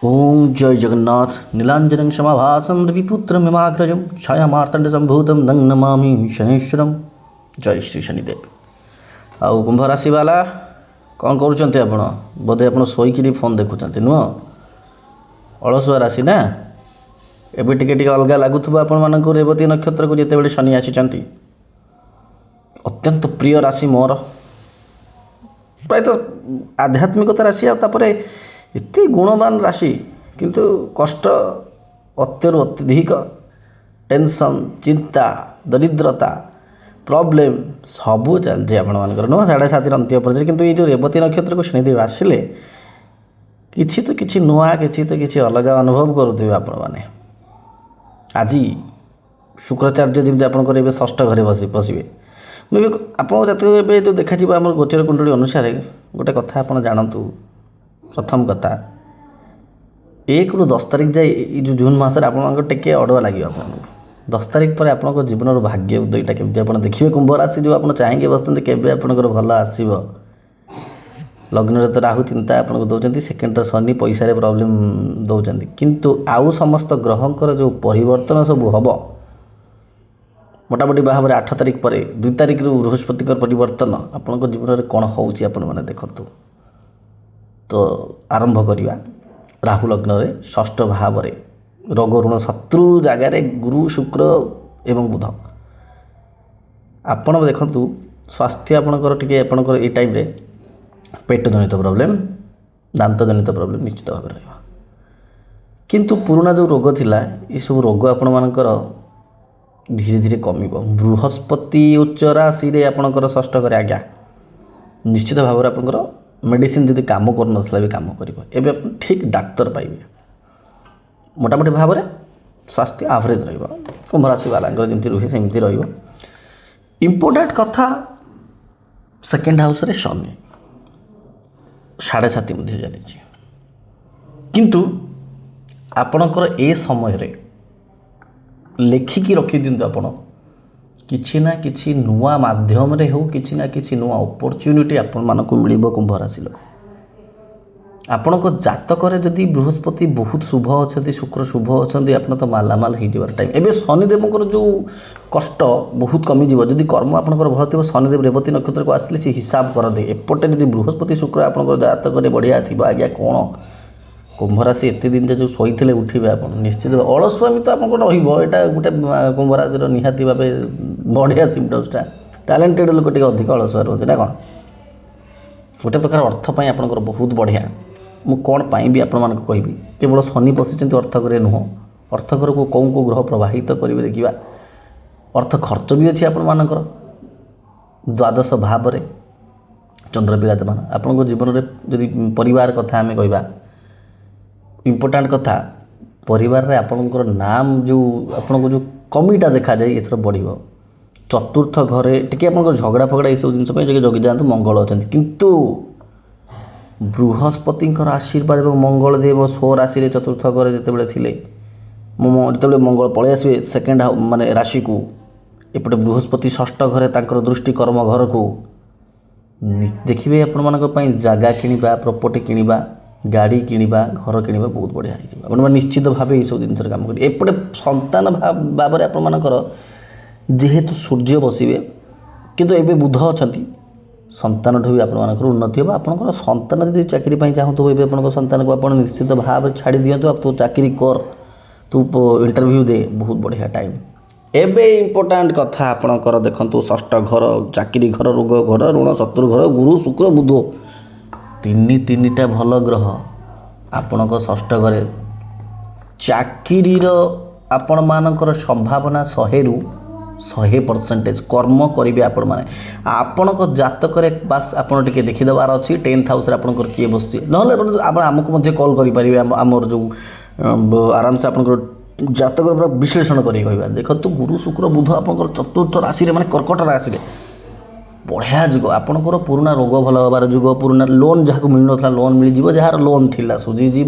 ओम जय जगन्नाथ नीलांजनं क्षमाभासं रविपुत्रमिमाग्रजं छायामार्तण्डसम्भूतं नं नमामि शनेश्वरं। जय श्री शनिदेव। आउ कुंभ राशि वाला कौन करुँचे आपण बोधे आप शोकि फोन देखुं नुह अलसुआ राशि ना एबे टिके अलग लगुवा आपण रेवती नक्षत्र को जिते शनि आसी अत्यंत प्रिय राशि मोर प्रायतः आध्यात्मिकता राशि आतापर एते गुणवान राशि किंतु कष्ट अत्यरु अत्यधिक टेंशन चिंता दरिद्रता प्रॉब्लम सबू चलती आपर नुह 7.5 अंत्य पर किंतु ये जो रेवती नक्षत्र को शनिदेव आसिले किसी तो किसी नुआ किसी तो किसी अलग अनुभव करुवे आपण मैंने आज शुक्राचार्य जमी आप षष्ठ घरे बसवे मुझे आपको जो देखा आम गोचर कुंडली अनुसार गोटे कथा आप जानतु प्रथम कथा 1 ରୁ 10 तारीख जाए जो जून मसर आप टे अड़ुआ लगे आपको 10 तारीख पर आप जीवन भाग्य उदयटा केमती आप देखिए कुंभ राशि जो आप चाहिए बसते केवे आपंकर भल आसव लग्न तो राहु चिंता आपको दौरान सेकेंड शनि पैसा प्रॉब्लम दौरान किंतु आउ समस्त ग्रहंकर जो परिवर्तन सब हम मोटामोटी भाव में 8 तारीख पर 2 तारीख रु बृहस्पति परिवर्तन आपण जीवन में कौन होने देखु तो आरंभ करवा राहु लग्न रे षष्ठ भाव रे रोग ऋण शत्रु जगार गुरु शुक्र एवं बुध आपण देखु स्वास्थ्य आपणकर टे आपणकर ये टाइम रे पेट जनित प्रॉब्लम दांत जनित प्रॉब्लम निश्चित भाव रहा किंतु पुराना जो रोग थिला ये सब रोग आपण मानकर धीरे धीरे कम बृहस्पति उच्च राशि रे आपणकर षष्ठ घरे आज्ञा निश्चित भाव में आपणकर मेडिसिन जब कम कर भी कम कर ठीक डाक्तर पाइबे मोटामोटी भाव में स्वास्थ्य एवरेज रुंभ राशि वाला जमी रुहे सेमती इम्पोर्टाट कथा सेकेंड हाउस रे शनि 7.5 मध्य चली किंतु आपणकर ए समय रे लेखिकी रखी दिंतु आपण किछि ना किछि नुआ माध्यम रे हो किछि ना किछि नुआ अपॉर्चुनिटी आपण मानक मिलिबो कुंभ राशि लोक आपण को जातक रे जदि बृहस्पति बहुत शुभ अछंती शुक्र शुभ अछंती आपण तो मालामाल हो जबार टाइम एबे शनिदेव जो कष्ट बहुत कमी जीव जदि कर्म आपनकर भल थिबो शनिदेव रेवती नक्षत्र को आसले से हिसाब कर दे एपटे जदि बृहस्पति शुक्र आपनकर जातक रे बढ़िया थिबो आज्ञा कोन कुंभ राशि एत दिन जो शोते उठे आप निश्चित अलसुआमी तो आपको रहा गोटे कुंभ राशि निहाती भाव बढ़िया सिम्पटम्सटा टैलेंटेड लोक टे अधिक अलसुआ रुहति ना कौन गोटे प्रकार अर्थपाई आपंकर बहुत बढ़िया मु कौन पाई भी आपण मानक कहबी केवल शनि पशिंट अर्थ घर नुह अर्थ घर को कौ कौ ग्रह प्रवाहित करेंगे देखा अर्थ खर्च भी अच्छी आपण मानकर द्वादश भाव में चंद्र विराजमान आपण जीवन में जदि परिवार कथा आम कहवा इम्पोर्टाट कथा परिवार रे आपणकर नाम जो आपको जो कमीटा देखा जाए एथर बढ़ चतुर्थ घरे टी आप झगड़ा फगड़ा ये सब जिन जगी जातु मंगल अच्छा किंतु बृहस्पति आशीर्वाद और मंगल देव स्व राशि चतुर्थ घरे जिते थे जो मंगल पलि आसवे सेकेंड माने राशि को एपटे बृहस्पति षष्ठ घरे तांकर दृष्टि कर्म घर को देखिए आपण मान जगह किणवा प्रॉपर्टी किणवा गाड़ी किणवा घर किणवा बहुत बढ़िया हो निश्चित भाव ये सब जिन कम कर एपटे संतान भाव में आपर जेहेतु सूर्य बसवे किंतु एबे बुध अच्छा संतान ठू भी आपर उन्नति हो आपंकर संतान जब चाकरी चाहूँ ये आप संतान को आप निश्चित भाव छाड़ी दिंतु आप तू चाकरी कर तू इंटरव्यू दे बहुत बढ़िया टाइम एबे इम्पोर्टाट कथा आपणकर देखु षष्ठ घर चाकरी घर रोग घर ऋण शत्रु घर गुरु शुक्र बुध तीन टा भल ग्रह आपण षष्ठ घरे चाकरीर आपण मानकर संभावना 100% कर्म करेंगे आपण मैंने आपण जातक बास आपड़ टे देखीदार अच्छी 10th हाउस आपंकर किए बस ना आमको कल करेंगे आमर जो आराम से आप जातक पूरा विश्लेषण कर कहवा देखो गुरु शुक्र बुध आप चतुर्थ राशि माने कर्कट राशि बढ़िया जुग आपंकर पुराना रोग भल हबार जुग पुराना लोन जहाँ मिलूना लोन मिल जार लोन थिला सुझीजी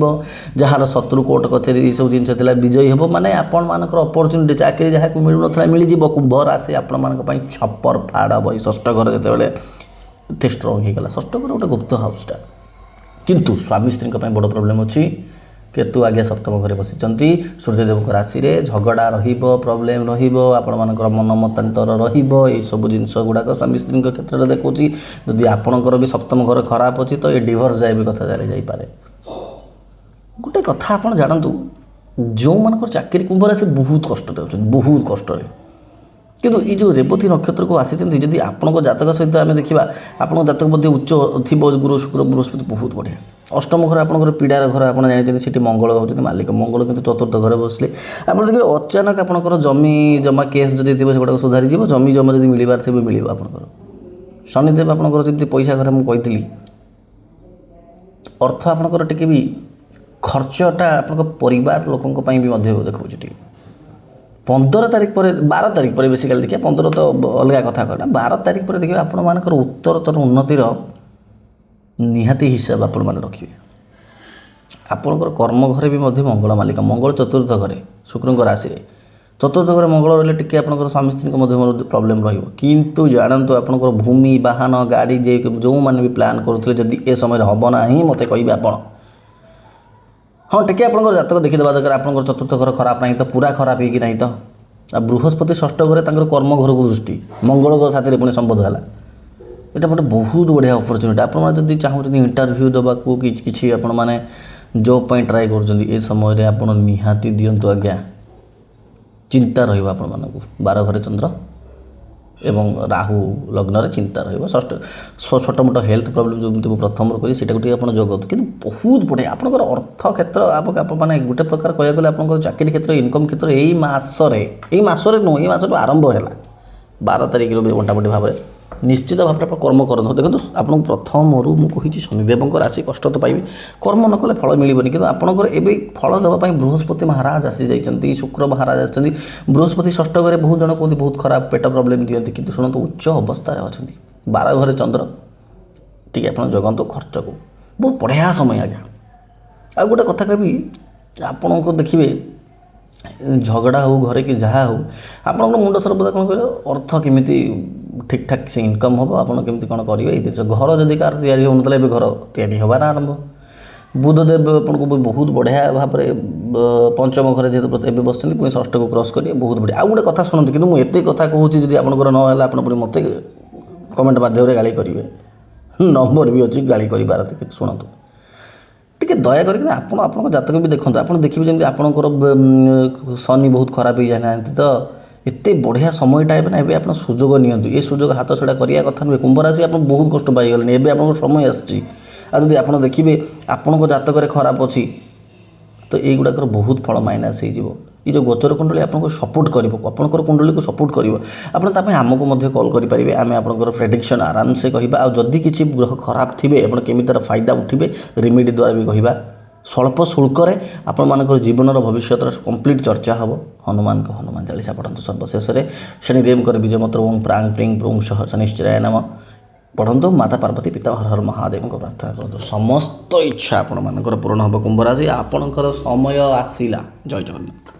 जार शत्रु कोर्ट कचेरी ये सब जिन विजयी हम माने आपण मानकर अपॉर्चुनिटी चाकरी जहाँ मिलूना मिल कुंभ राशि आपण मान छपर फाड़ हम षष्ठ घर जो स्ट्रंग होगा षष्ठ घर गोटे गुप्त हाउसटा किंतु स्वामी स्त्री बड़ प्रोब्लेम अच्छी କେତୁ ଆଜ୍ଞା ସପ୍ତମ ଘରେ ବସିଛନ୍ତି ସୂର୍ଯ୍ୟଦେବଙ୍କ ରାଶିରେ। ଝଗଡ଼ା ରହିବ, ପ୍ରୋବ୍ଲେମ୍ ରହିବ, ଆପଣମାନଙ୍କର ମନ ମତାନ୍ତର ରହିବ, ଏଇସବୁ ଜିନିଷ ଗୁଡ଼ାକ ସ୍ୱାମୀ ସ୍ତ୍ରୀଙ୍କ କ୍ଷେତ୍ରରେ ଦେଖୁଛି। ଯଦି ଆପଣଙ୍କର ବି ସପ୍ତମ ଘର ଖରାପ ଅଛି ତ ଏ ଡିଭୋର୍ସ ଯାଏ ବି କଥା ଚାଲି ଯାଇପାରେ। ଗୋଟେ କଥା ଆପଣ ଜାଣନ୍ତୁ, ଯେଉଁମାନଙ୍କର ଚାକିରି କୁମ୍ଭ ରାଶି ବହୁତ କଷ୍ଟରେ ଅଛନ୍ତି, ବହୁତ କଷ୍ଟରେ। କିନ୍ତୁ ଏଇ ଯେଉଁ ରେବତୀ ନକ୍ଷତ୍ରକୁ ଆସିଛନ୍ତି, ଯଦି ଆପଣଙ୍କ ଜାତକ ସହିତ ଆମେ ଦେଖିବା, ଆପଣଙ୍କ ଜାତକ ମଧ୍ୟ ଉଚ୍ଚ ଥିବ ଗୁରୁ ଶୁକ୍ର ବୃହସ୍ପତି, ବହୁତ ବଢ଼ିଆ। ଅଷ୍ଟମ ଘର ଆପଣଙ୍କର ପୀଡ଼ାର ଘର, ଆପଣ ଜାଣିଛନ୍ତି ସେଠି ମଙ୍ଗଳ ହେଉଛନ୍ତି ମାଲିକ। ମଙ୍ଗଳ କିନ୍ତୁ ଚତୁର୍ଥ ଘରେ ବସିଲେ ଆପଣ ଦେଖିବେ ଅଚାନକ ଆପଣଙ୍କର ଜମି ଜମା କେସ୍ ଯଦି ଥିବ ସେଗୁଡ଼ାକ ସୁଧାରିଯିବ। ଜମି ଜମା ଯଦି ମିଳିବାର ଥିବ ମିଳିବ ଆପଣଙ୍କର। ଶନିଦେବ ଆପଣଙ୍କର ଯେମିତି ପଇସା ଘରେ ମୁଁ କହିଥିଲି, ଅର୍ଥ ଆପଣଙ୍କର ଟିକେ ବି ଖର୍ଚ୍ଚଟା ଆପଣଙ୍କ ପରିବାର ଲୋକଙ୍କ ପାଇଁ ବି ମଧ୍ୟ ଦେଖାଉଛି ଟିକେ। 15 ତାରିଖ ପରେ, 12 ତାରିଖ ପରେ ବେସିକାଲି ଦେଖିବା, 15 ତ ଅଲଗା କଥା କହିଲା, 12 ତାରିଖ ପରେ ଦେଖିବା ଆପଣମାନଙ୍କର ଉତ୍ତରତର ଉନ୍ନତିର ନିହାତି ହିସାବ ଆପଣମାନେ ରଖିବେ। ଆପଣଙ୍କର କର୍ମ ଘରେ ବି ମଧ୍ୟ ମଙ୍ଗଳ ମାଲିକ। ମଙ୍ଗଳ ଚତୁର୍ଥ ଘରେ ଶୁକ୍ରଙ୍କ ରାଶିରେ। ଚତୁର୍ଥ ଘରେ ମଙ୍ଗଳ ରହିଲେ ଟିକେ ଆପଣଙ୍କର ସ୍ୱାମୀ ସ୍ତ୍ରୀଙ୍କ ମଧ୍ୟ ପ୍ରୋବ୍ଲେମ୍ ରହିବ। କିନ୍ତୁ ଜାଣନ୍ତୁ ଆପଣଙ୍କର ଭୂମି, ବାହନ, ଗାଡ଼ି ଯେଉଁମାନେ ବି ପ୍ଲାନ୍ କରୁଥିଲେ, ଯଦି ଏ ସମୟରେ ହେବ ନାହିଁ ମୋତେ କହିବେ ଆପଣ। ହଁ ଟିକେ ଆପଣଙ୍କର ଜାତକ ଦେଖିଦେବା ଦରକାର। ଆପଣଙ୍କର ଚତୁର୍ଥ ଘର ଖରାପ ନାହିଁ ତ, ପୁରା ଖରାପ ହେଇକି ନାହିଁ ତ। ଆଉ ବୃହସ୍ପତି ଷଷ୍ଠ ଘରେ ତାଙ୍କର କର୍ମ ଘରକୁ ଦୃଷ୍ଟି, ମଙ୍ଗଳଙ୍କ ସାଥିରେ ପୁଣି ସମ୍ବନ୍ଧ ହେଲା। ଏଇଟା ଗୋଟେ ବହୁତ ବଢ଼ିଆ ଅପରଚ୍ୟୁନିଟି। ଆପଣମାନେ ଯଦି ଚାହୁଁଛନ୍ତି ଇଣ୍ଟରଭ୍ୟୁ ଦେବାକୁ କିଛି ଆପଣମାନେ ଜବ୍ ପାଇଁ ଟ୍ରାଏ କରୁଛନ୍ତି, ଏ ସମୟରେ ଆପଣ ନିହାତି ଦିଅନ୍ତୁ ଆଜ୍ଞା। ଚିନ୍ତା ରହିବ ଆପଣମାନଙ୍କୁ। 12 ଘରେ ଚନ୍ଦ୍ର ଏବଂ ରାହୁ ଲଗ୍ନରେ ଚିନ୍ତା ରହିବ। ଛୋଟ ମୋଟ ହେଲ୍ଥ ପ୍ରୋବ୍ଲେମ୍ ଯେମିତି ମୁଁ ପ୍ରଥମରୁ କହିଲି ସେଇଟାକୁ ଟିକେ ଆପଣ ଜଗନ୍ତୁ। କିନ୍ତୁ ବହୁତ ବଢ଼ିଆ ଆପଣଙ୍କର ଅର୍ଥ କ୍ଷେତ୍ର, ମାନେ ଗୋଟେ ପ୍ରକାର କହିବାକୁ ଗଲେ ଆପଣଙ୍କର ଚାକିରି କ୍ଷେତ୍ର, ଇନକମ୍ କ୍ଷେତ୍ର ଏଇ ମାସରେ ନୁହେଁ, ଏଇ ମାସରୁ ଆରମ୍ଭ ହେଲା। 12 ତାରିଖରୁ ବି ମୋଟାମୋଟି ଭାବରେ ନିଶ୍ଚିତ ଭାବରେ ଆପଣ କର୍ମ କରନ୍ତୁ। ଦେଖନ୍ତୁ ଆପଣଙ୍କୁ ପ୍ରଥମରୁ ମୁଁ କହିଛି ଶନିଦେବଙ୍କ ରାଶି, କଷ୍ଟ ତ ପାଇବେ, କର୍ମ ନ କଲେ ଫଳ ମିଳିବନି। କିନ୍ତୁ ଆପଣଙ୍କର ଏବେ ଫଳ ଦେବା ପାଇଁ ବୃହସ୍ପତି ମହାରାଜ ଆସିଯାଇଛନ୍ତି, ଶୁକ୍ର ମହାରାଜ ଆସିଛନ୍ତି। ବୃହସ୍ପତି ଷଷ୍ଠ ଘରେ ବହୁତ ଜଣ କୁହନ୍ତି ବହୁତ ଖରାପ ପେଟ ପ୍ରୋବ୍ଲେମ୍ ଦିଅନ୍ତି, କିନ୍ତୁ ଶୁଣନ୍ତୁ ଉଚ୍ଚ ଅବସ୍ଥାରେ ଅଛନ୍ତି। 12 ଘରେ ଚନ୍ଦ୍ର, ଟିକେ ଆପଣ ଜଗନ୍ତୁ ଖର୍ଚ୍ଚକୁ। ବହୁତ ବଢ଼ିଆ ସମୟ ଆଜ୍ଞା। ଆଉ ଗୋଟେ କଥା କହିବି, ଆପଣଙ୍କୁ ଦେଖିବେ ଝଗଡ଼ା ହେଉ ଘରେ କି ଯାହା ହେଉ, ଆପଣଙ୍କ ମୁଣ୍ଡ ସର୍ବଦା କ'ଣ କହିଲେ ଅର୍ଥ କେମିତି ଠିକ୍ଠାକ୍ ସେ ଇନକମ୍ ହେବ, ଆପଣ କେମିତି କ'ଣ କରିବେ ଏଇ ଜିନିଷ। ଘର ଯଦି କାହାର ତିଆରି ହେଉନଥିଲା, ଏବେ ଘର ତିଆରି ହେବାର ଆରମ୍ଭ। ବୁଧଦେବ ଆପଣଙ୍କୁ ବହୁତ ବଢ଼ିଆ ଭାବରେ ପଞ୍ଚମ ଘରେ ଯେହେତୁ ଏବେ ବସିଛନ୍ତି, ପୁଣି ଷଷ୍ଠକୁ କ୍ରସ୍ କରିବେ, ବହୁତ ବଢ଼ିଆ। ଆଉ ଗୋଟେ କଥା ଶୁଣନ୍ତୁ, କିନ୍ତୁ ମୁଁ ଏତେ କଥା କହୁଛି, ଯଦି ଆପଣଙ୍କର ନ ହେଲା ଆପଣ ପୁଣି ମୋତେ କମେଣ୍ଟ ମାଧ୍ୟମରେ ଗାଳି କରିବେ। ନମ୍ବର ବି ଅଛି ଗାଳି କରିବାର, କିନ୍ତୁ ଶୁଣନ୍ତୁ ଟିକେ ଦୟା କରିକି ଆପଣଙ୍କ ଜାତକ ବି ଦେଖନ୍ତୁ। ଆପଣ ଦେଖିବେ ଯେମିତି ଆପଣଙ୍କର ଶନି ବହୁତ ଖରାପ ହେଇଯାଇନାହାନ୍ତି ତ, ଏତେ ବଢ଼ିଆ ସମୟଟା ଏବେ ନା, ଏବେ ଆପଣ ସୁଯୋଗ ନିଅନ୍ତୁ। ଏ ସୁଯୋଗ ହାତ ଛଡ଼ା କରିବା କଥା ନୁହେଁ। କୁମ୍ଭ ରାଶି ଆପଣ ବହୁତ କଷ୍ଟ ପାଇଗଲେଣି, ଏବେ ଆପଣଙ୍କ ସମୟ ଆସିଛି। ଆଉ ଯଦି ଆପଣ ଦେଖିବେ ଆପଣଙ୍କ ଜାତକରେ ଖରାପ ଅଛି ତ ଏଇଗୁଡ଼ାକର ବହୁତ ଫଳ ମାଇନାସ୍ ହେଇଯିବ। ଏଇ ଯେଉଁ ଗୋଚର କୁଣ୍ଡଳୀ ଆପଣଙ୍କୁ ସପୋର୍ଟ କରିବ, ଆପଣଙ୍କର କୁଣ୍ଡଳୀକୁ ସପୋର୍ଟ କରିବ। ଆପଣ ତା ପାଇଁ ଆମକୁ ମଧ୍ୟ କଲ୍ କରିପାରିବେ, ଆମେ ଆପଣଙ୍କର ପ୍ରେଡିକ୍ସନ୍ ଆରାମସେ କହିବା। ଆଉ ଯଦି କିଛି ଗ୍ରହ ଖରାପ ଥିବେ ଆପଣ କେମିତି ତା'ର ଫାଇଦା ଉଠିବେ ରେମିଡ଼ି ଦ୍ୱାରା ବି କହିବା। ସ୍ୱଳ୍ପ ଶୁଳ୍କରେ ଆପଣମାନଙ୍କର ଜୀବନର ଭବିଷ୍ୟତର କମ୍ପ୍ଲିଟ୍ ଚର୍ଚ୍ଚା ହେବ। ହନୁମାନ ଚାଳିଶା ପଢ଼ନ୍ତୁ। ସର୍ବଶେଷରେ ଶନିଦେବଙ୍କର ବିଜୟ ମନ୍ତ୍ର ଓಂ ପ୍ରାଂ ପ୍ରିଂ ପ୍ରୁଂ ସହ ଶନିଶ୍ଚରାୟ ନମଃ ପଢ଼ନ୍ତୁ। ମାତା ପାର୍ବତୀ ପିତା ହର ହର ମହାଦେବଙ୍କ ପ୍ରାର୍ଥନା କରନ୍ତୁ। ସମସ୍ତ ଇଚ୍ଛା ଆପଣମାନଙ୍କର ପୂରଣ ହେବ। କୁମ୍ଭ ରାଶି ଆପଣଙ୍କର ସମୟ ଆସିଲା। ଜୟ ଜଗନ୍ନାଥ।